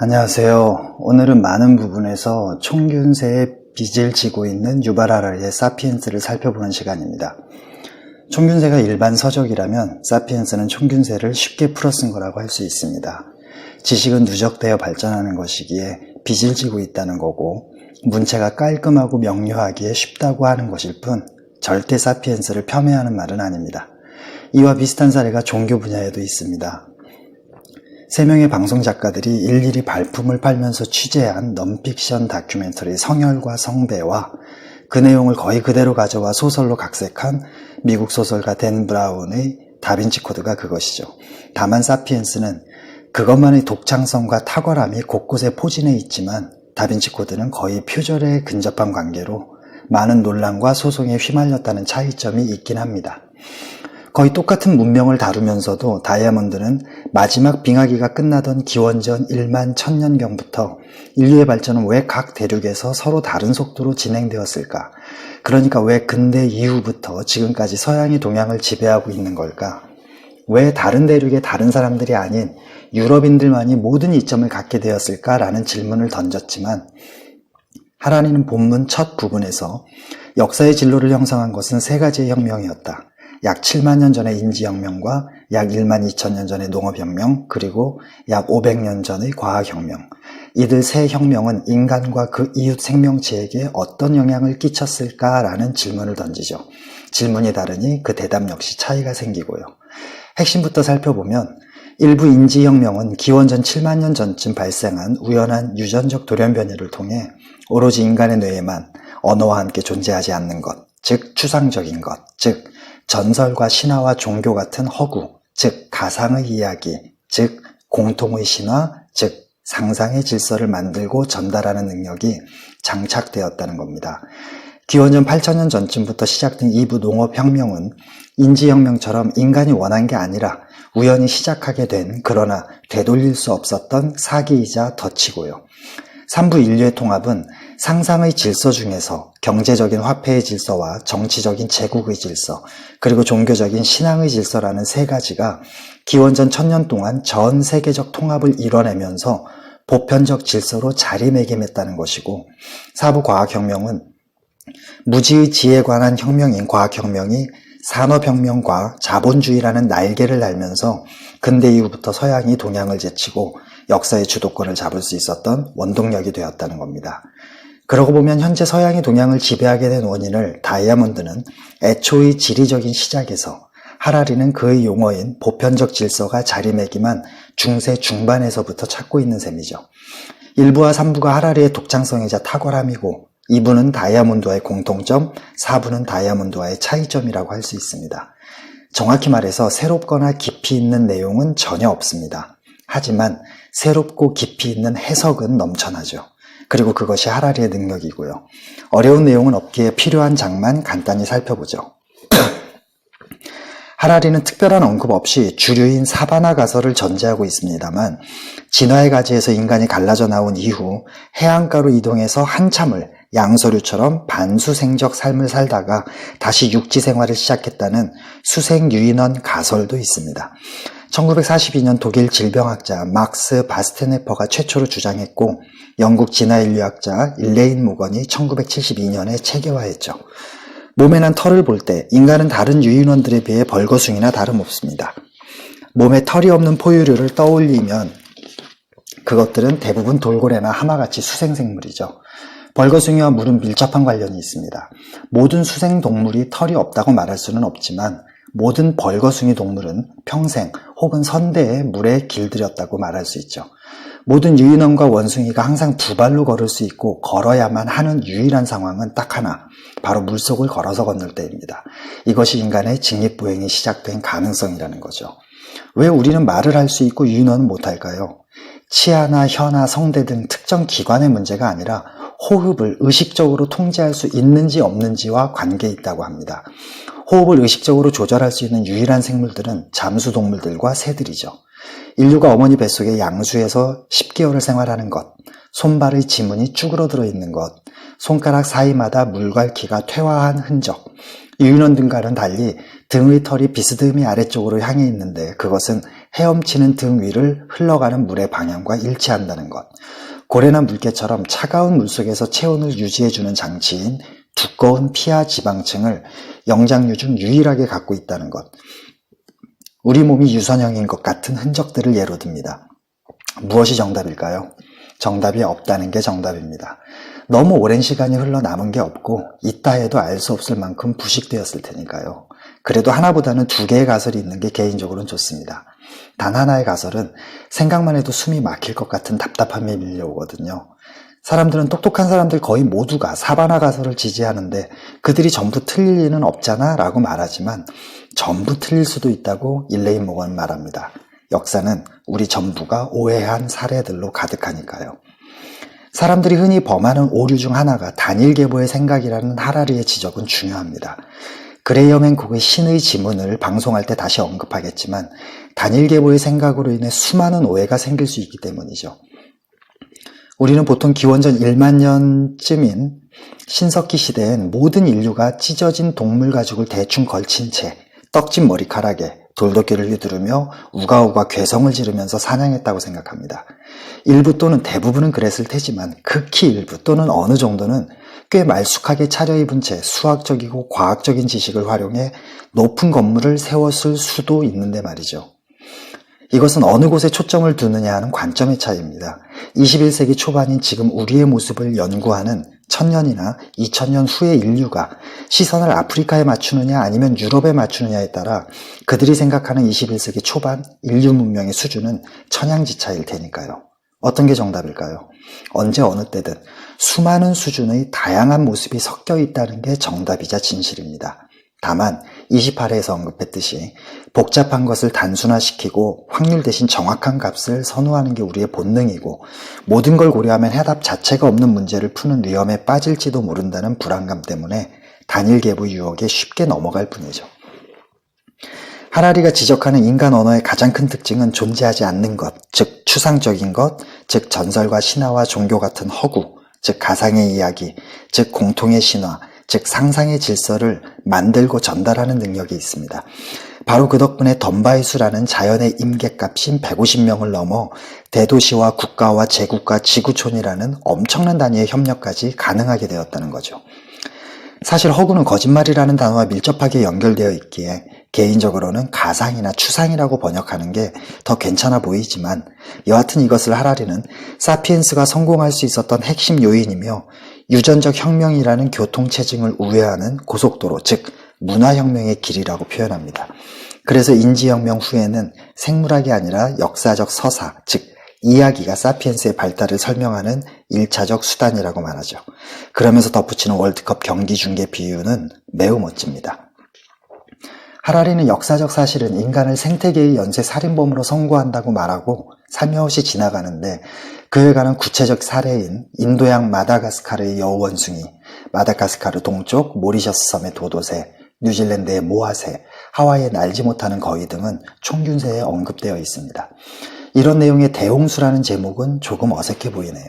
안녕하세요. 오늘은 많은 부분에서 총균세의 빚을 지고 있는 유발 하라리의 사피엔스를 살펴보는 시간입니다. 총균세가 일반 서적이라면 사피엔스는 총균세를 쉽게 풀어 쓴 거라고 할 수 있습니다. 지식은 누적되어 발전하는 것이기에 빚을 지고 있다는 거고 문체가 깔끔하고 명료하기에 쉽다고 하는 것일 뿐 절대 사피엔스를 폄훼하는 말은 아닙니다. 이와 비슷한 사례가 종교 분야에도 있습니다. 3명의 방송 작가들이 일일이 발품을 팔면서 취재한 넌픽션 다큐멘터리 성혈과 성배와 그 내용을 거의 그대로 가져와 소설로 각색한 미국 소설가 댄 브라운의 다빈치 코드가 그것이죠. 다만 사피엔스는 그것만의 독창성과 탁월함이 곳곳에 포진해 있지만 다빈치 코드는 거의 표절에 근접한 관계로 많은 논란과 소송에 휘말렸다는 차이점이 있긴 합니다. 거의 똑같은 문명을 다루면서도 다이아몬드는 마지막 빙하기가 끝나던 기원전 1만 1000년경부터 인류의 발전은 왜 각 대륙에서 서로 다른 속도로 진행되었을까? 그러니까 왜 근대 이후부터 지금까지 서양이 동양을 지배하고 있는 걸까? 왜 다른 대륙의 다른 사람들이 아닌 유럽인들만이 모든 이점을 갖게 되었을까라는 질문을 던졌지만 하라리는 본문 첫 부분에서 역사의 진로를 형성한 것은 3가지의 혁명이었다. 약 7만 년 전의 인지혁명과 약 1만 2천 년 전의 농업혁명 그리고 약 500년 전의 과학혁명. 이들 세 혁명은 인간과 그 이웃 생명체에게 어떤 영향을 끼쳤을까라는 질문을 던지죠. 질문이 다르니 그 대답 역시 차이가 생기고요. 핵심부터 살펴보면 일부 인지혁명은 기원전 7만 년 전쯤 발생한 우연한 유전적 돌연변이를 통해 오로지 인간의 뇌에만 언어와 함께 존재하지 않는 것, 즉 추상적인 것, 즉 전설과 신화와 종교 같은 허구, 즉 가상의 이야기, 즉 공통의 신화, 즉 상상의 질서를 만들고 전달하는 능력이 장착되었다는 겁니다. 기원전 8000년 전쯤부터 시작된 이부 농업혁명은 인지혁명처럼 인간이 원한 게 아니라 우연히 시작하게 된 그러나 되돌릴 수 없었던 사기이자 덫이고요. 3부 인류의 통합은 상상의 질서 중에서 경제적인 화폐의 질서와 정치적인 제국의 질서, 그리고 종교적인 신앙의 질서라는 3가지가 기원전 1000년 동안 전 세계적 통합을 이뤄내면서 보편적 질서로 자리매김했다는 것이고, 4부 과학혁명은 무지의 지에 관한 혁명인 과학혁명이 산업혁명과 자본주의라는 날개를 달면서 근대 이후부터 서양이 동양을 제치고 역사의 주도권을 잡을 수 있었던 원동력이 되었다는 겁니다. 그러고 보면 현재 서양이 동양을 지배하게 된 원인을 다이아몬드는 애초의 지리적인 시작에서, 하라리는 그의 용어인 보편적 질서가 자리매김한 중세 중반에서부터 찾고 있는 셈이죠. 1부와 3부가 하라리의 독창성이자 탁월함이고 2부는 다이아몬드와의 공통점, 4부는 다이아몬드와의 차이점이라고 할 수 있습니다. 정확히 말해서 새롭거나 깊이 있는 내용은 전혀 없습니다. 하지만 새롭고 깊이 있는 해석은 넘쳐나죠. 그리고 그것이 하라리의 능력이고요. 어려운 내용은 없기에 필요한 장만 간단히 살펴보죠. 하라리는 특별한 언급 없이 주류인 사바나 가설을 전제하고 있습니다만 진화의 가지에서 인간이 갈라져 나온 이후 해안가로 이동해서 한참을 양서류처럼 반수생적 삶을 살다가 다시 육지 생활을 시작했다는 수생유인원 가설도 있습니다. 1942년 독일 질병학자 막스 바스테네퍼가 최초로 주장했고 영국 진화인류학자 일레인 모건이 1972년에 체계화했죠. 몸에 난 털을 볼 때 인간은 다른 유인원들에 비해 벌거숭이나 다름없습니다. 몸에 털이 없는 포유류를 떠올리면 그것들은 대부분 돌고래나 하마같이 수생생물이죠. 벌거숭이와 물은 밀접한 관련이 있습니다. 모든 수생동물이 털이 없다고 말할 수는 없지만 모든 벌거숭이 동물은 평생 혹은 선대에 물에 길들였다고 말할 수 있죠. 모든 유인원과 원숭이가 항상 2발로 걸을 수 있고 걸어야만 하는 유일한 상황은 딱 하나, 바로 물속을 걸어서 건널 때입니다. 이것이 인간의 직립보행이 시작된 가능성이라는 거죠. 왜 우리는 말을 할 수 있고 유인원은 못할까요? 치아나 혀나 성대 등 특정 기관의 문제가 아니라 호흡을 의식적으로 통제할 수 있는지 없는지와 관계에 있다고 합니다. 호흡을 의식적으로 조절할 수 있는 유일한 생물들은 잠수동물들과 새들이죠. 인류가 어머니 뱃속에 양수에서 10개월을 생활하는 것, 손발의 지문이 쭈그러들어 있는 것, 손가락 사이마다 물갈퀴가 퇴화한 흔적, 유인원 등과는 달리 등의 털이 비스듬히 아래쪽으로 향해 있는데 그것은 헤엄치는 등 위를 흘러가는 물의 방향과 일치한다는 것, 고래나 물개처럼 차가운 물속에서 체온을 유지해주는 장치인 두꺼운 피하 지방층을 영장류 중 유일하게 갖고 있다는 것, 우리 몸이 유선형인 것 같은 흔적들을 예로 듭니다. 무엇이 정답일까요? 정답이 없다는 게 정답입니다. 너무 오랜 시간이 흘러 남은 게 없고 있다 해도 알 수 없을 만큼 부식되었을 테니까요. 그래도 하나보다는 두 개의 가설이 있는 게 개인적으로는 좋습니다. 단 하나의 가설은 생각만 해도 숨이 막힐 것 같은 답답함이 밀려오거든요. 사람들은 똑똑한 사람들 거의 모두가 사바나 가설을 지지하는데 그들이 전부 틀릴 리는 없잖아 라고 말하지만 전부 틀릴 수도 있다고 일레인 모건은 말합니다. 역사는 우리 전부가 오해한 사례들로 가득하니까요. 사람들이 흔히 범하는 오류 중 하나가 단일 계보의 생각이라는 하라리의 지적은 중요합니다. 그레이엄 행콕의 신의 지문을 방송할 때 다시 언급하겠지만 단일 계보의 생각으로 인해 수많은 오해가 생길 수 있기 때문이죠. 우리는 보통 기원전 1만 년쯤인 신석기 시대엔 모든 인류가 찢어진 동물 가죽을 대충 걸친 채 떡진 머리카락에 돌도끼를 휘두르며 우가우가 괴성을 지르면서 사냥했다고 생각합니다. 일부 또는 대부분은 그랬을 테지만 극히 일부 또는 어느 정도는 꽤 말쑥하게 차려입은 채 수학적이고 과학적인 지식을 활용해 높은 건물을 세웠을 수도 있는데 말이죠. 이것은 어느 곳에 초점을 두느냐 하는 관점의 차이입니다. 21세기 초반인 지금 우리의 모습을 연구하는 1000년이나 2000년 후의 인류가 시선을 아프리카에 맞추느냐 아니면 유럽에 맞추느냐에 따라 그들이 생각하는 21세기 초반 인류 문명의 수준은 천양지차일 테니까요. 어떤 게 정답일까요? 언제 어느 때든 수많은 수준의 다양한 모습이 섞여 있다는 게 정답이자 진실입니다. 다만 28회에서 언급했듯이 복잡한 것을 단순화시키고 확률 대신 정확한 값을 선호하는 게 우리의 본능이고 모든 걸 고려하면 해답 자체가 없는 문제를 푸는 위험에 빠질지도 모른다는 불안감 때문에 단일 계보 유혹에 쉽게 넘어갈 뿐이죠. 하라리가 지적하는 인간 언어의 가장 큰 특징은 존재하지 않는 것, 즉 추상적인 것, 즉 전설과 신화와 종교 같은 허구, 즉 가상의 이야기, 즉 공통의 신화, 즉 상상의 질서를 만들고 전달하는 능력이 있습니다. 바로 그 덕분에 덤바이수라는 자연의 임계값인 150명을 넘어 대도시와 국가와 제국가 지구촌이라는 엄청난 단위의 협력까지 가능하게 되었다는 거죠. 사실 허구는 거짓말이라는 단어와 밀접하게 연결되어 있기에 개인적으로는 가상이나 추상이라고 번역하는 게 더 괜찮아 보이지만 여하튼 이것을 하라리는 사피엔스가 성공할 수 있었던 핵심 요인이며 유전적 혁명이라는 교통체증을 우회하는 고속도로, 즉 문화혁명의 길이라고 표현합니다. 그래서 인지혁명 후에는 생물학이 아니라 역사적 서사, 즉 이야기가 사피엔스의 발달을 설명하는 1차적 수단이라고 말하죠. 그러면서 덧붙이는 월드컵 경기 중계 비유는 매우 멋집니다. 하라리는 역사적 사실은 인간을 생태계의 연쇄 살인범으로 선고한다고 말하고 살며시 지나가는데 그에 관한 구체적 사례인 인도양 마다가스카르의 여우원숭이, 마다가스카르 동쪽 모리셔스 섬의 도도새, 뉴질랜드의 모아새, 하와이의 날지 못하는 거위 등은 총균세에 언급되어 있습니다. 이런 내용의 대홍수라는 제목은 조금 어색해 보이네요.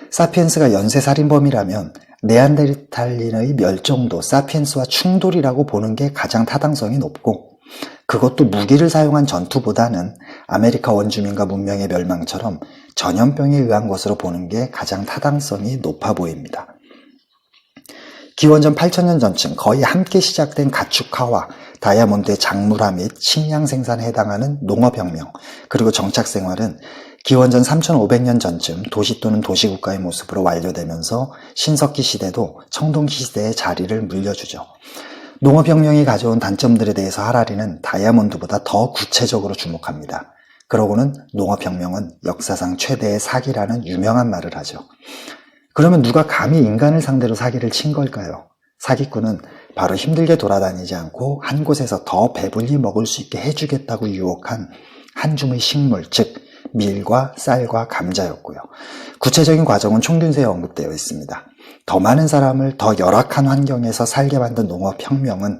사피엔스가 연쇄살인범이라면 네안데르탈린의 멸종도 사피엔스와 충돌이라고 보는 게 가장 타당성이 높고 그것도 무기를 사용한 전투보다는 아메리카 원주민과 문명의 멸망처럼 전염병에 의한 것으로 보는 게 가장 타당성이 높아 보입니다. 기원전 8000년 전쯤 거의 함께 시작된 가축화와 다이아몬드의 작물화 및 식량 생산에 해당하는 농업혁명, 그리고 정착생활은 기원전 3500년 전쯤 도시 또는 도시국가의 모습으로 완료되면서 신석기 시대도 청동기 시대의 자리를 물려주죠. 농업혁명이 가져온 단점들에 대해서 하라리는 다이아몬드보다 더 구체적으로 주목합니다. 그러고는 농업혁명은 역사상 최대의 사기라는 유명한 말을 하죠. 그러면 누가 감히 인간을 상대로 사기를 친 걸까요? 사기꾼은 바로 힘들게 돌아다니지 않고 한 곳에서 더 배불리 먹을 수 있게 해주겠다고 유혹한 한 줌의 식물, 즉 밀과 쌀과 감자였고요. 구체적인 과정은 총균세에 언급되어 있습니다. 더 많은 사람을 더 열악한 환경에서 살게 만든 농업혁명은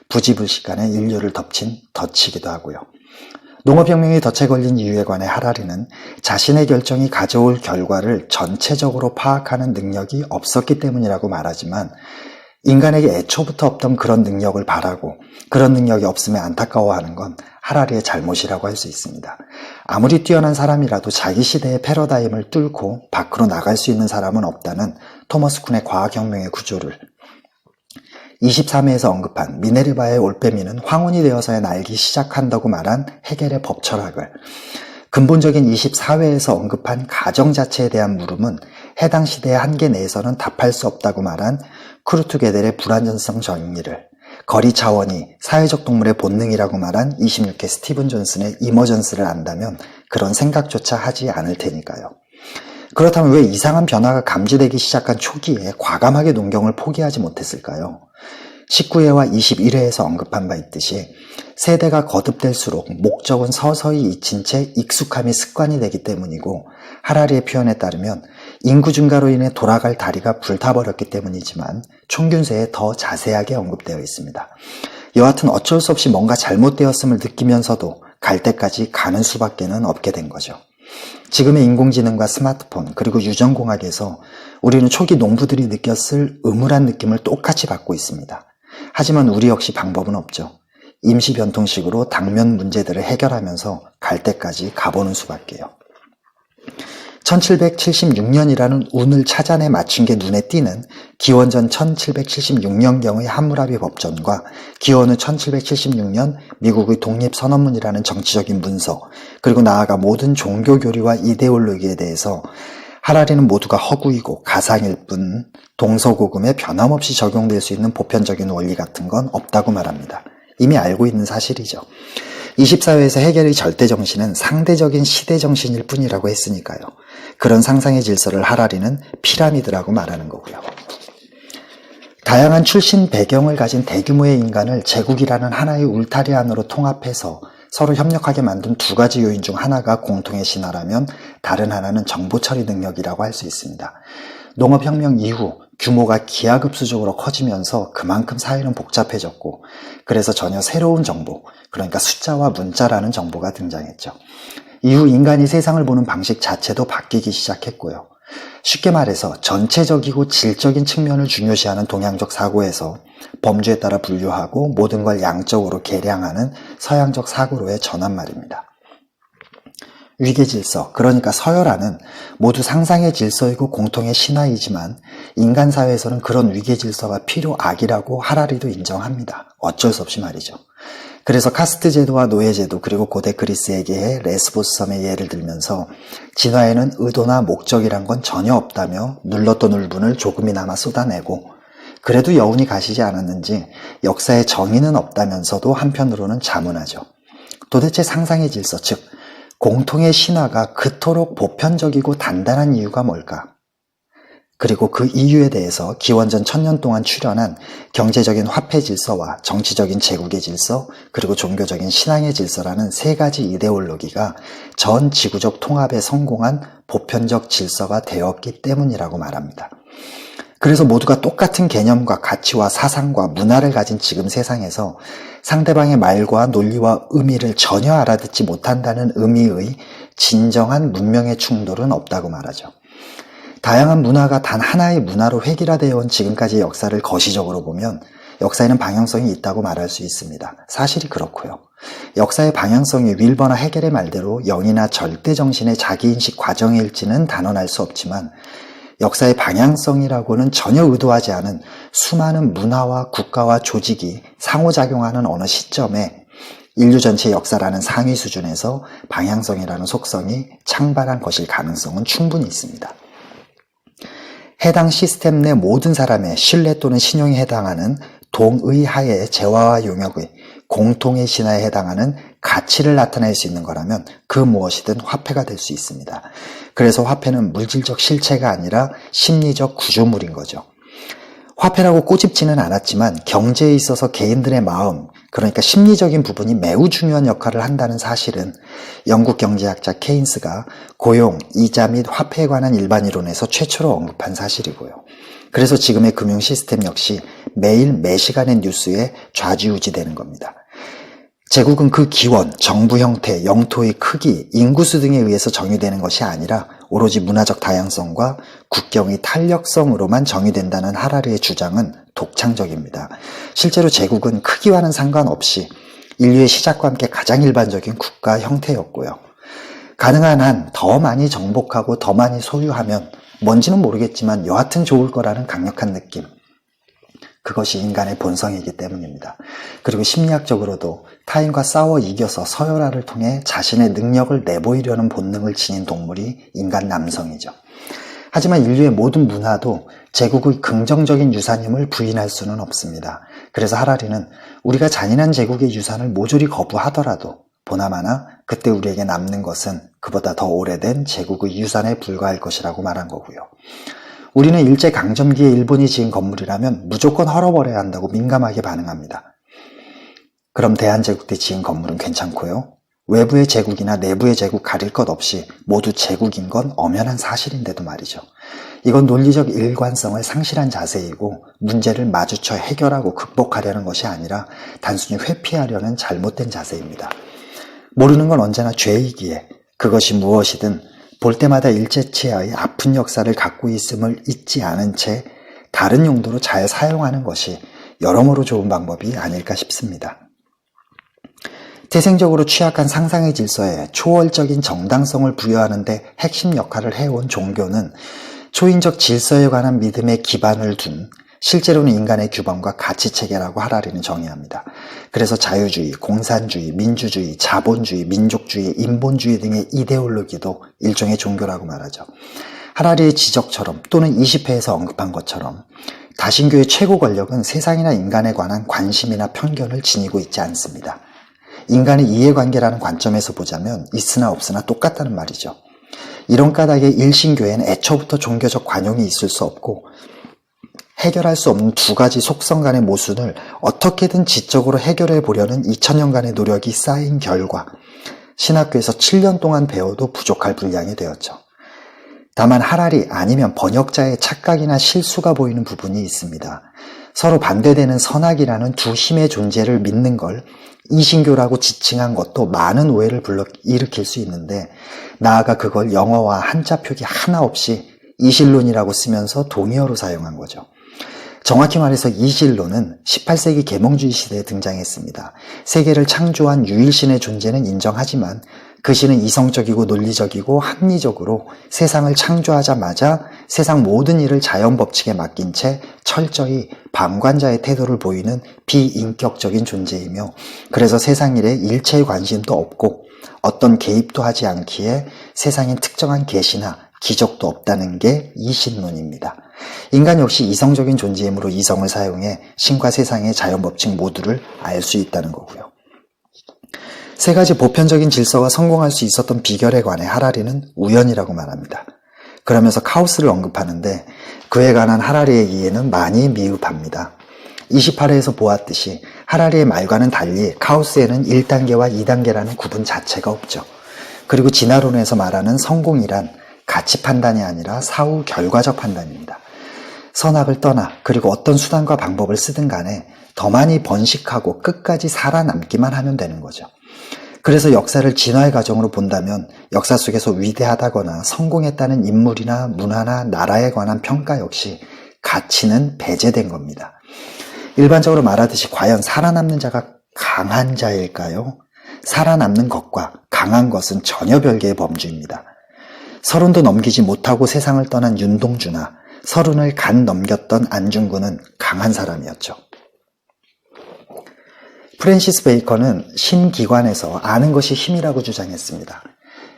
부지불식간에 인류를 덮친 덫이기도 하고요. 농업혁명이 덫에 걸린 이유에 관해 하라리는 자신의 결정이 가져올 결과를 전체적으로 파악하는 능력이 없었기 때문이라고 말하지만 인간에게 애초부터 없던 그런 능력을 바라고 그런 능력이 없음에 안타까워하는 건 하라리의 잘못이라고 할 수 있습니다. 아무리 뛰어난 사람이라도 자기 시대의 패러다임을 뚫고 밖으로 나갈 수 있는 사람은 없다는 토머스 쿤의 과학혁명의 구조를 23회에서 언급한 미네르바의 올빼미는 황혼이 되어서야 날기 시작한다고 말한 헤겔의 법 철학을 근본적인 24회에서 언급한 가정 자체에 대한 물음은 해당 시대의 한계 내에서는 답할 수 없다고 말한 쿠르트 게델의 불완전성 정리를 거리 차원이 사회적 동물의 본능이라고 말한 26회 스티븐 존슨의 이머전스를 안다면 그런 생각조차 하지 않을 테니까요. 그렇다면 왜 이상한 변화가 감지되기 시작한 초기에 과감하게 농경을 포기하지 못했을까요? 19회와 21회에서 언급한 바 있듯이 세대가 거듭될수록 목적은 서서히 잊힌 채 익숙함이 습관이 되기 때문이고 하라리의 표현에 따르면 인구 증가로 인해 돌아갈 다리가 불타버렸기 때문이지만 총균세에 더 자세하게 언급되어 있습니다. 여하튼 어쩔 수 없이 뭔가 잘못되었음을 느끼면서도 갈 때까지 가는 수밖에는 없게 된 거죠. 지금의 인공지능과 스마트폰 그리고 유전공학에서 우리는 초기 농부들이 느꼈을 음울한 느낌을 똑같이 받고 있습니다. 하지만 우리 역시 방법은 없죠. 임시 변통식으로 당면 문제들을 해결하면서 갈 때까지 가보는 수밖에요. 1776년이라는 운을 찾아내 맞춘 게 눈에 띄는 기원전 1776년경의 함무라비 법전과 기원 후 1776년 미국의 독립선언문이라는 정치적인 문서, 그리고 나아가 모든 종교 교리와 이데올로기에 대해서 하라리는 모두가 허구이고 가상일 뿐 동서고금에 변함없이 적용될 수 있는 보편적인 원리 같은 건 없다고 말합니다. 이미 알고 있는 사실이죠. 24회에서 헤겔의 절대정신은 상대적인 시대정신일 뿐이라고 했으니까요. 그런 상상의 질서를 하라리는 피라미드라고 말하는 거고요. 다양한 출신 배경을 가진 대규모의 인간을 제국이라는 하나의 울타리 안으로 통합해서 서로 협력하게 만든 두 가지 요인 중 하나가 공통의 신화라면 다른 하나는 정보 처리 능력이라고 할 수 있습니다. 농업혁명 이후 규모가 기하급수적으로 커지면서 그만큼 사회는 복잡해졌고 그래서 전혀 새로운 정보, 그러니까 숫자와 문자라는 정보가 등장했죠. 이후 인간이 세상을 보는 방식 자체도 바뀌기 시작했고요. 쉽게 말해서 전체적이고 질적인 측면을 중요시하는 동양적 사고에서 범주에 따라 분류하고 모든 걸 양적으로 계량하는 서양적 사고로의 전환 말입니다. 위계질서, 그러니까 서열화는 모두 상상의 질서이고 공통의 신화이지만 인간 사회에서는 그런 위계질서가 필요악이라고 하라리도 인정합니다. 어쩔 수 없이 말이죠. 그래서 카스트 제도와 노예 제도 그리고 고대 그리스에게의 레스보스 섬의 예를 들면서 진화에는 의도나 목적이란 건 전혀 없다며 눌렀던 울분을 조금이나마 쏟아내고 그래도 여운이 가시지 않았는지 역사에 정의는 없다면서도 한편으로는 자문하죠. 도대체 상상의 질서, 즉 공통의 신화가 그토록 보편적이고 단단한 이유가 뭘까? 그리고 그 이유에 대해서 기원전 1000년 동안 출현한 경제적인 화폐 질서와 정치적인 제국의 질서, 그리고 종교적인 신앙의 질서라는 세 가지 이데올로기가 전 지구적 통합에 성공한 보편적 질서가 되었기 때문이라고 말합니다. 그래서 모두가 똑같은 개념과 가치와 사상과 문화를 가진 지금 세상에서 상대방의 말과 논리와 의미를 전혀 알아듣지 못한다는 의미의 진정한 문명의 충돌은 없다고 말하죠. 다양한 문화가 단 하나의 문화로 획일화되어 온 지금까지의 역사를 거시적으로 보면 역사에는 방향성이 있다고 말할 수 있습니다. 사실이 그렇고요. 역사의 방향성이 윌버나 헤겔의 말대로 영이나 절대정신의 자기인식 과정일지는 단언할 수 없지만 역사의 방향성이라고는 전혀 의도하지 않은 수많은 문화와 국가와 조직이 상호작용하는 어느 시점에 인류 전체의 역사라는 상위 수준에서 방향성이라는 속성이 창발한 것일 가능성은 충분히 있습니다. 해당 시스템 내 모든 사람의 신뢰 또는 신용에 해당하는 동의하의 재화와 용역의 공통의 신화에 해당하는 가치를 나타낼 수 있는 거라면 그 무엇이든 화폐가 될 수 있습니다. 그래서 화폐는 물질적 실체가 아니라 심리적 구조물인 거죠. 화폐라고 꼬집지는 않았지만 경제에 있어서 개인들의 마음, 그러니까 심리적인 부분이 매우 중요한 역할을 한다는 사실은 영국 경제학자 케인스가 고용, 이자 및 화폐에 관한 일반 이론에서 최초로 언급한 사실이고요. 그래서 지금의 금융 시스템 역시 매일 매시간의 뉴스에 좌지우지되는 겁니다. 제국은 그 기원, 정부 형태, 영토의 크기, 인구수 등에 의해서 정의되는 것이 아니라 오로지 문화적 다양성과 국경의 탄력성으로만 정의된다는 하라리의 주장은 독창적입니다. 실제로 제국은 크기와는 상관없이 인류의 시작과 함께 가장 일반적인 국가 형태였고요. 가능한 한 더 많이 정복하고 더 많이 소유하면 뭔지는 모르겠지만 여하튼 좋을 거라는 강력한 느낌. 그것이 인간의 본성이기 때문입니다. 그리고 심리학적으로도 타인과 싸워 이겨서 서열화를 통해 자신의 능력을 내보이려는 본능을 지닌 동물이 인간 남성이죠. 하지만 인류의 모든 문화도 제국의 긍정적인 유산임을 부인할 수는 없습니다. 그래서 하라리는 우리가 잔인한 제국의 유산을 모조리 거부하더라도 보나마나 그때 우리에게 남는 것은 그보다 더 오래된 제국의 유산에 불과할 것이라고 말한 거고요. 우리는 일제강점기에 일본이 지은 건물이라면 무조건 헐어버려야 한다고 민감하게 반응합니다. 그럼 대한제국 때 지은 건물은 괜찮고요. 외부의 제국이나 내부의 제국 가릴 것 없이 모두 제국인 건 엄연한 사실인데도 말이죠. 이건 논리적 일관성을 상실한 자세이고 문제를 마주쳐 해결하고 극복하려는 것이 아니라 단순히 회피하려는 잘못된 자세입니다. 모르는 건 언제나 죄이기에 그것이 무엇이든 볼 때마다 일제치하의 아픈 역사를 갖고 있음을 잊지 않은 채 다른 용도로 잘 사용하는 것이 여러모로 좋은 방법이 아닐까 싶습니다. 태생적으로 취약한 상상의 질서에 초월적인 정당성을 부여하는 데 핵심 역할을 해온 종교는 초인적 질서에 관한 믿음에 기반을 둔 실제로는 인간의 규범과 가치체계라고 하라리는 정의합니다. 그래서 자유주의, 공산주의, 민주주의, 자본주의, 민족주의, 인본주의 등의 이데올로기도 일종의 종교라고 말하죠. 하라리의 지적처럼 또는 20회에서 언급한 것처럼 다신교의 최고 권력은 세상이나 인간에 관한 관심이나 편견을 지니고 있지 않습니다. 인간의 이해관계라는 관점에서 보자면 있으나 없으나 똑같다는 말이죠. 이런 까닭에 일신교에는 애초부터 종교적 관용이 있을 수 없고 해결할 수 없는 두 가지 속성 간의 모순을 어떻게든 지적으로 해결해 보려는 2000년간의 노력이 쌓인 결과 신학교에서 7년 동안 배워도 부족할 분량이 되었죠. 다만 하라리 아니면 번역자의 착각이나 실수가 보이는 부분이 있습니다. 서로 반대되는 선악이라는 두 힘의 존재를 믿는 걸 이신교라고 지칭한 것도 많은 오해를 일으킬 수 있는데 나아가 그걸 영어와 한자 표기 하나 없이 이신론이라고 쓰면서 동의어로 사용한 거죠. 정확히 말해서 이신론은 18세기 계몽주의 시대에 등장했습니다. 세계를 창조한 유일신의 존재는 인정하지만 그 신은 이성적이고 논리적이고 합리적으로 세상을 창조하자마자 세상 모든 일을 자연 법칙에 맡긴 채 철저히 방관자의 태도를 보이는 비인격적인 존재이며 그래서 세상 일에 일체의 관심도 없고 어떤 개입도 하지 않기에 세상엔 특정한 계시나 기적도 없다는 게 이신론입니다. 인간 역시 이성적인 존재이므로 이성을 사용해 신과 세상의 자연법칙 모두를 알 수 있다는 거고요. 세 가지 보편적인 질서가 성공할 수 있었던 비결에 관해 하라리는 우연이라고 말합니다. 그러면서 카오스를 언급하는데 그에 관한 하라리의 이해는 많이 미흡합니다. 28회에서 보았듯이 하라리의 말과는 달리 카오스에는 1단계와 2단계라는 구분 자체가 없죠. 그리고 진화론에서 말하는 성공이란 가치 판단이 아니라 사후 결과적 판단입니다. 선악을 떠나 그리고 어떤 수단과 방법을 쓰든 간에 더 많이 번식하고 끝까지 살아남기만 하면 되는 거죠. 그래서 역사를 진화의 과정으로 본다면 역사 속에서 위대하다거나 성공했다는 인물이나 문화나 나라에 관한 평가 역시 가치는 배제된 겁니다. 일반적으로 말하듯이 과연 살아남는 자가 강한 자일까요? 살아남는 것과 강한 것은 전혀 별개의 범주입니다. 30도 넘기지 못하고 세상을 떠난 윤동주나 30을 간 넘겼던 안중근은 강한 사람이었죠. 프랜시스 베이컨은 신기관에서 아는 것이 힘이라고 주장했습니다.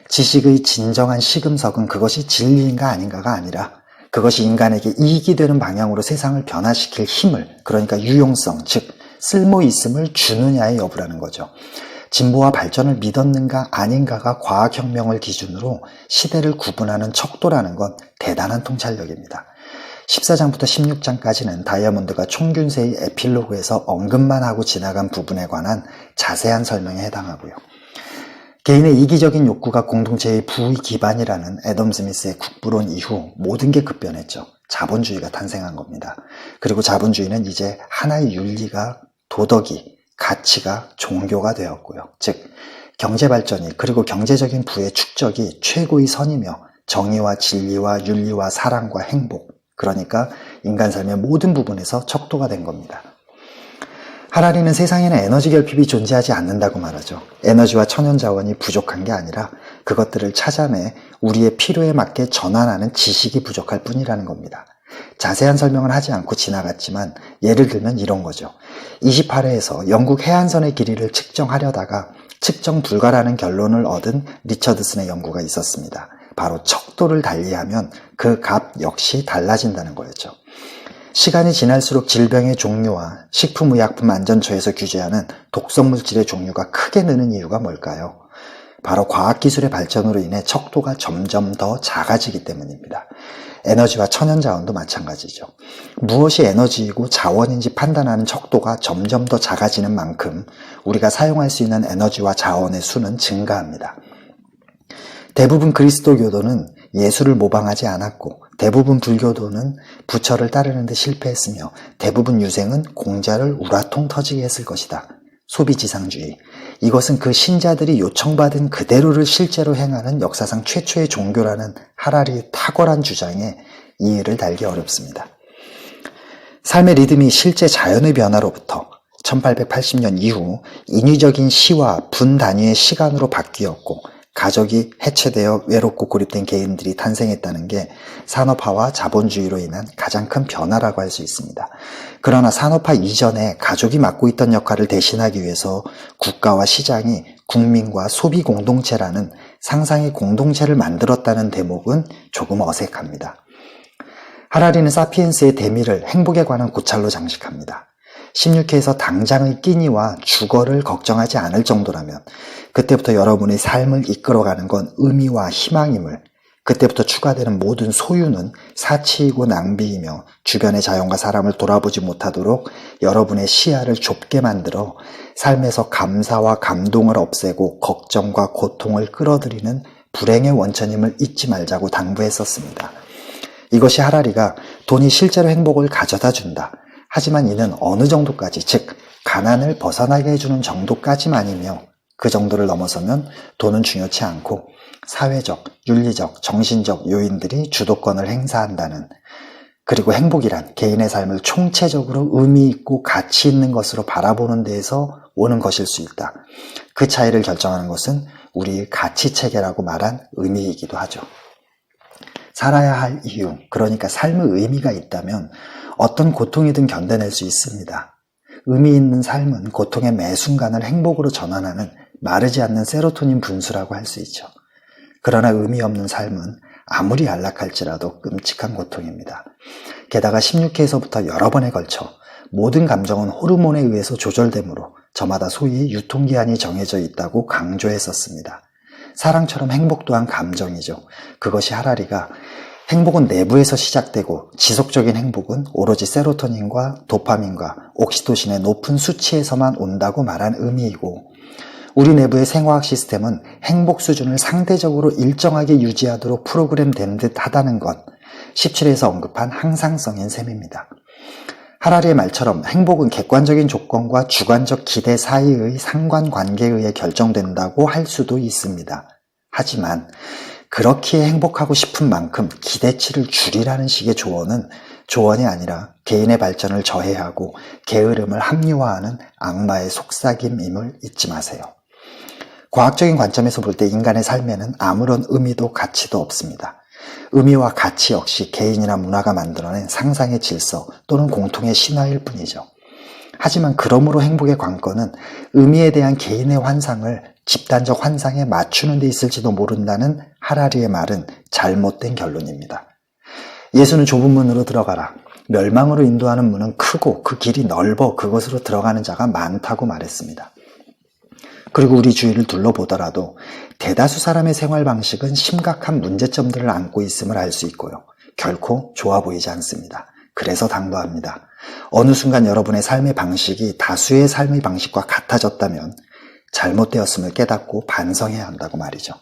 지식의 진정한 시금석은 그것이 진리인가 아닌가가 아니라 그것이 인간에게 이익이 되는 방향으로 세상을 변화시킬 힘을, 그러니까 유용성, 즉 쓸모있음을 주느냐의 여부라는 거죠. 진보와 발전을 믿었는가 아닌가가 과학혁명을 기준으로 시대를 구분하는 척도라는 건 대단한 통찰력입니다. 14장부터 16장까지는 다이아몬드가 총균세의 에필로그에서 언급만 하고 지나간 부분에 관한 자세한 설명에 해당하고요. 개인의 이기적인 욕구가 공동체의 부의 기반이라는 애덤 스미스의 국부론 이후 모든 게 급변했죠. 자본주의가 탄생한 겁니다. 그리고 자본주의는 이제 하나의 윤리가 도덕이 가치가 종교가 되었고요. 즉 경제발전이 그리고 경제적인 부의 축적이 최고의 선이며 정의와 진리와 윤리와 사랑과 행복, 그러니까 인간 삶의 모든 부분에서 척도가 된 겁니다. 하라리는 세상에는 에너지 결핍이 존재하지 않는다고 말하죠. 에너지와 천연자원이 부족한 게 아니라 그것들을 찾아내 우리의 필요에 맞게 전환하는 지식이 부족할 뿐이라는 겁니다. 자세한 설명은 하지 않고 지나갔지만 예를 들면 이런 거죠. 28회에서 영국 해안선의 길이를 측정하려다가 측정 불가라는 결론을 얻은 리처드슨의 연구가 있었습니다. 바로 척도를 달리하면 그 값 역시 달라진다는 거였죠. 시간이 지날수록 질병의 종류와 식품의약품안전처에서 규제하는 독성물질의 종류가 크게 느는 이유가 뭘까요? 바로 과학기술의 발전으로 인해 척도가 점점 더 작아지기 때문입니다. 에너지와 천연자원도 마찬가지죠. 무엇이 에너지이고 자원인지 판단하는 척도가 점점 더 작아지는 만큼 우리가 사용할 수 있는 에너지와 자원의 수는 증가합니다. 대부분 그리스도교도는 예수를 모방하지 않았고 대부분 불교도는 부처를 따르는 데 실패했으며 대부분 유생은 공자를 우라통 터지게 했을 것이다. 소비지상주의. 이것은 그 신자들이 요청받은 그대로를 실제로 행하는 역사상 최초의 종교라는 하라리의 탁월한 주장에 이의를 달기 어렵습니다. 삶의 리듬이 실제 자연의 변화로부터 1880년 이후 인위적인 시와 분 단위의 시간으로 바뀌었고 가족이 해체되어 외롭고 고립된 개인들이 탄생했다는 게 산업화와 자본주의로 인한 가장 큰 변화라고 할 수 있습니다. 그러나 산업화 이전에 가족이 맡고 있던 역할을 대신하기 위해서 국가와 시장이 국민과 소비 공동체라는 상상의 공동체를 만들었다는 대목은 조금 어색합니다. 하라리는 사피엔스의 대미를 행복에 관한 고찰로 장식합니다. 16회에서 당장의 끼니와 주거를 걱정하지 않을 정도라면 그때부터 여러분의 삶을 이끌어가는 건 의미와 희망임을, 그때부터 추가되는 모든 소유는 사치이고 낭비이며 주변의 자연과 사람을 돌아보지 못하도록 여러분의 시야를 좁게 만들어 삶에서 감사와 감동을 없애고 걱정과 고통을 끌어들이는 불행의 원천임을 잊지 말자고 당부했었습니다. 이것이 하라리가 돈이 실제로 행복을 가져다 준다. 하지만 이는 어느 정도까지, 즉 가난을 벗어나게 해주는 정도까지만이며 그 정도를 넘어서면 돈은 중요치 않고 사회적, 윤리적, 정신적 요인들이 주도권을 행사한다는, 그리고 행복이란 개인의 삶을 총체적으로 의미 있고 가치 있는 것으로 바라보는 데에서 오는 것일 수 있다. 그 차이를 결정하는 것은 우리의 가치체계라고 말한 의미이기도 하죠. 살아야 할 이유, 그러니까 삶의 의미가 있다면 어떤 고통이든 견뎌낼 수 있습니다. 의미 있는 삶은 고통의 매 순간을 행복으로 전환하는 마르지 않는 세로토닌 분수라고 할 수 있죠. 그러나 의미 없는 삶은 아무리 안락할지라도 끔찍한 고통입니다. 게다가 16회에서부터 여러 번에 걸쳐 모든 감정은 호르몬에 의해서 조절되므로 저마다 소위 유통기한이 정해져 있다고 강조했었습니다. 사랑처럼 행복 또한 감정이죠. 그것이 하라리가 행복은 내부에서 시작되고 지속적인 행복은 오로지 세로토닌과 도파민과 옥시토신의 높은 수치에서만 온다고 말한 의미이고, 우리 내부의 생화학 시스템은 행복 수준을 상대적으로 일정하게 유지하도록 프로그램된 듯 하다는 것, 17회에서 언급한 항상성인 셈입니다. 하라리의 말처럼 행복은 객관적인 조건과 주관적 기대 사이의 상관관계에 의해 결정된다고 할 수도 있습니다. 하지만 그렇기에 행복하고 싶은 만큼 기대치를 줄이라는 식의 조언이 아니라 개인의 발전을 저해하고 게으름을 합리화하는 악마의 속삭임임을 잊지 마세요. 과학적인 관점에서 볼 때 인간의 삶에는 아무런 의미도 가치도 없습니다. 의미와 가치 역시 개인이나 문화가 만들어낸 상상의 질서 또는 공통의 신화일 뿐이죠. 하지만 그러므로 행복의 관건은 의미에 대한 개인의 환상을 집단적 환상에 맞추는 데 있을지도 모른다는 하라리의 말은 잘못된 결론입니다. 예수는 좁은 문으로 들어가라. 멸망으로 인도하는 문은 크고 그 길이 넓어 그것으로 들어가는 자가 많다고 말했습니다. 그리고 우리 주위를 둘러보더라도 대다수 사람의 생활 방식은 심각한 문제점들을 안고 있음을 알 수 있고요. 결코 좋아 보이지 않습니다. 그래서 당부합니다. 어느 순간 여러분의 삶의 방식이 다수의 삶의 방식과 같아졌다면 잘못되었음을 깨닫고 반성해야 한다고 말이죠.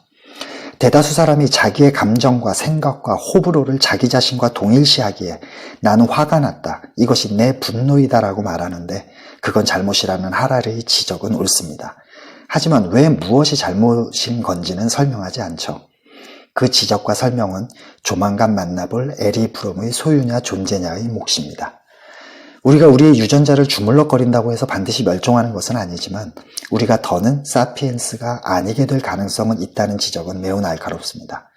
대다수 사람이 자기의 감정과 생각과 호불호를 자기 자신과 동일시하기에 나는 화가 났다. 이것이 내 분노이다라고 말하는데 그건 잘못이라는 하라리의 지적은 옳습니다. 하지만 왜 무엇이 잘못인 건지는 설명하지 않죠. 그 지적과 설명은 조만간 만나볼 에리 브롬의 소유냐 존재냐의 몫입니다. 우리가 우리의 유전자를 주물럭거린다고 해서 반드시 멸종하는 것은 아니지만 우리가 더는 사피엔스가 아니게 될 가능성은 있다는 지적은 매우 날카롭습니다.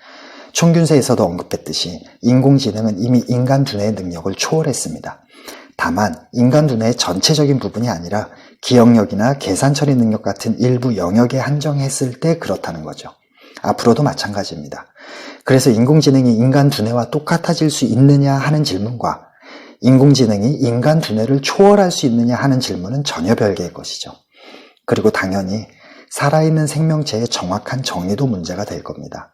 총균세에서도 언급했듯이 인공지능은 이미 인간 두뇌의 능력을 초월했습니다. 다만 인간 두뇌의 전체적인 부분이 아니라 기억력이나 계산 처리 능력 같은 일부 영역에 한정했을 때 그렇다는 거죠. 앞으로도 마찬가지입니다. 그래서 인공지능이 인간 두뇌와 똑같아질 수 있느냐 하는 질문과 인공지능이 인간 두뇌를 초월할 수 있느냐 하는 질문은 전혀 별개의 것이죠. 그리고 당연히 살아있는 생명체의 정확한 정의도 문제가 될 겁니다.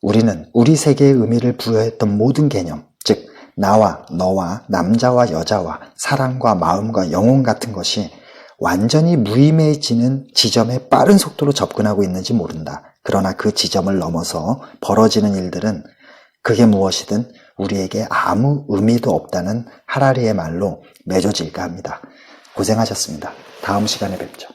우리는 우리 세계의 의미를 부여했던 모든 개념, 즉 나와 너와 남자와 여자와 사랑과 마음과 영혼 같은 것이 완전히 무의미해지는 지점에 빠른 속도로 접근하고 있는지 모른다. 그러나 그 지점을 넘어서 벌어지는 일들은 그게 무엇이든 우리에게 아무 의미도 없다는 하라리의 말로 맺어질까 합니다. 고생하셨습니다. 다음 시간에 뵙죠.